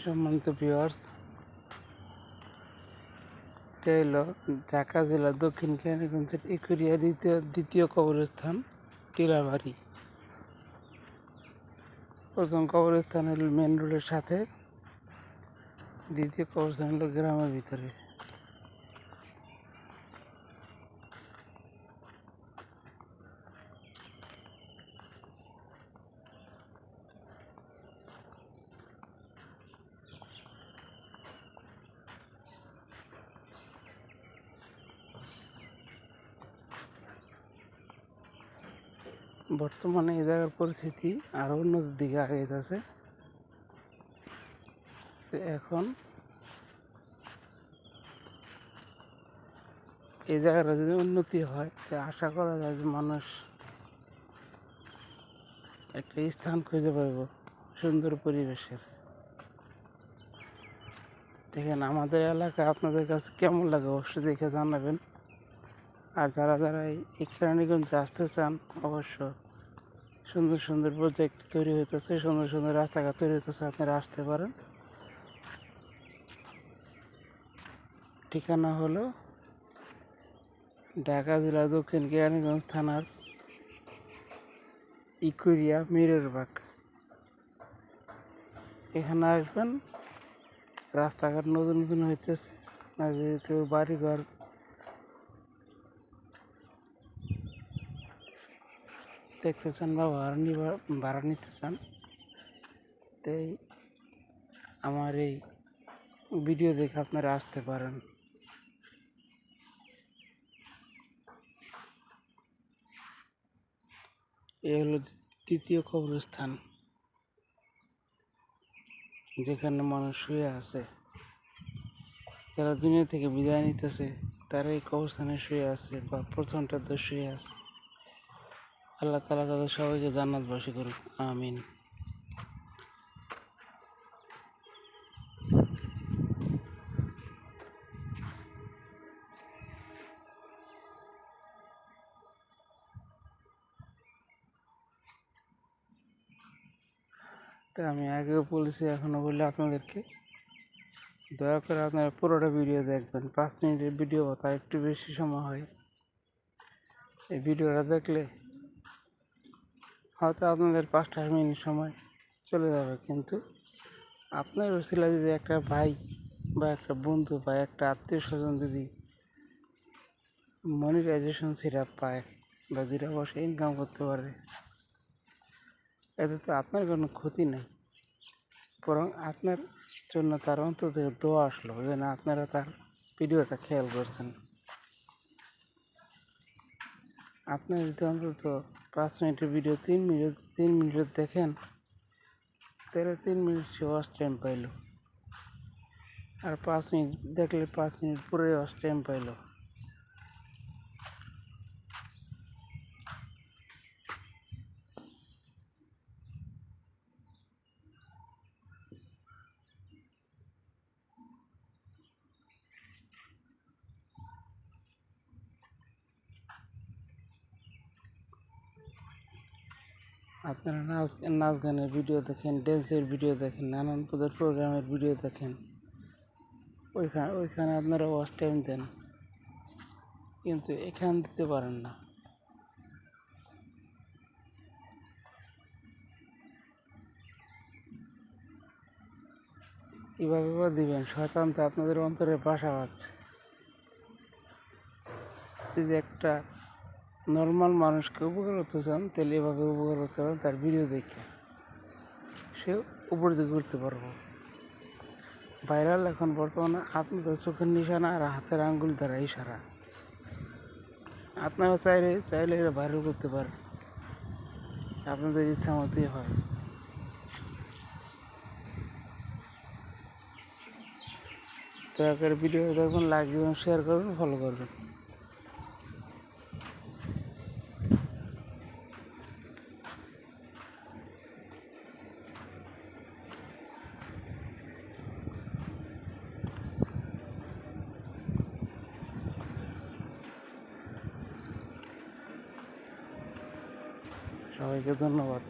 সম্মানিত ভিউয়ার্স, এটা হলো ঢাকা জেলার দক্ষিণ কেরানীগঞ্জের একুরিয়া দ্বিতীয় কবরস্থান টিলাবাড়ি। প্রথম কবরস্থান হলো মেন রোডের সাথে, দ্বিতীয় কবরস্থান হলো গ্রামের ভিতরে। বর্তমানে এই জায়গার পরিস্থিতি আরও উন্নতির দিকে আগাইতেছে। এখন এই জায়গাটা যদি উন্নতি হয়, তো আশা করা যায় যে মানুষ একটা স্থান খুঁজে পাইব সুন্দর পরিবেশের। দেখেন আমাদের এলাকা আপনাদের কাছে কেমন লাগে অবশ্যই দেখে জানাবেন। আর যারা এই কেরানীগঞ্জে আসতে চান, অবশ্য সুন্দর সুন্দর প্রজেক্ট তৈরি হইতেছে, সুন্দর সুন্দর রাস্তাঘাট তৈরি হইতেছে, আপনারা আসতে পারেন। ঠিকানা হলো ঢাকা জেলা দক্ষিণ কেরানীগঞ্জ থানার ইকুরিয়া মিররবাগ। এখানে আসবেন, রাস্তাঘাট নতুন নতুন হইতেছে। যদি কেউ বাড়িঘর দেখতে চান বা ভাড়া নিতে চান, তাই আমার এই ভিডিও দেখে আপনারা আসতে পারেন। এই হলো তৃতীয় কবরস্থান, যেখানে মানুষ শুয়ে আছে। যারা দুনিয়া থেকে বিদায় নিতেছে তারা এই কবরস্থানে শুয়ে আছে বা প্রথমটাতে শুয়ে আছে। আল্লাহ তাআলা তাদের সবাইকে জান্নাতবাসী করুক, আমিন। তো আমি আগেও বলেছি, এখনও বলি আপনাদেরকে, দয়া করে আপনারা পুরোটা ভিডিও দেখবেন। 5 মিনিটের ভিডিও বা একটু বেশি সময় হয়। এই ভিডিওটা দেখলে হয়তো আপনাদের 5-10 মিনিট সময় চলে যাবে, কিন্তু আপনার উসিলায় যদি একটা ভাই বা একটা বন্ধু বা একটা আত্মীয় স্বজন যদি মনিটাইজেশন সিরাপ পায় বা 2 পয়সা ইনকাম করতে পারে, এতে তো আপনার কোনো ক্ষতি নেই, বরং আপনার জন্য তার অন্তর থেকে দোয়া আসলো যেন আপনারা তার ভিডিওটা খেয়াল করছেন। আপনি যদি অন্তত 5 মিনিটের ভিডিও 3 মিনিট দেখেন, তাহলে 3 মিনিট সে ওয়াচ টাইম পাইল। আর 5 মিনিট দেখলে 5 মিনিট পুরো ওয়াচ টাইম পাইল। আপনারা নাচ গানের ভিডিও দেখেন, ড্যান্সের ভিডিও দেখেন, নানান পদের প্রোগ্রামের ভিডিও দেখেন, ওইখানে আপনারা ওয়াচ টাইম দেন, কিন্তু এখানে দিতে পারেন না। এভাবে দিবেন, শয়তান তো আপনাদের অন্তরে বাসা বাঁধছে। যদি একটা নর্মাল মানুষকে উপকার করতে চান, তাহলে এভাবে উপকার করতে পারেন। তার ভিডিও দেখে সে উপর দিকে করতে পারবো। ভাইরাল এখন বর্তমানে আপনাদের চোখের নিশানা আর হাতের আঙ্গুল দ্বারা ইশারা। আপনারা চাইলে এটা ভাইরাল করতে পারেন, আপনাদের ইচ্ছা মতোই হয়। দয়া করে ভিডিও দেখবেন, লাইক দেবেন, শেয়ার করবেন, ফলো করবেন। সবাইকে ধন্যবাদ।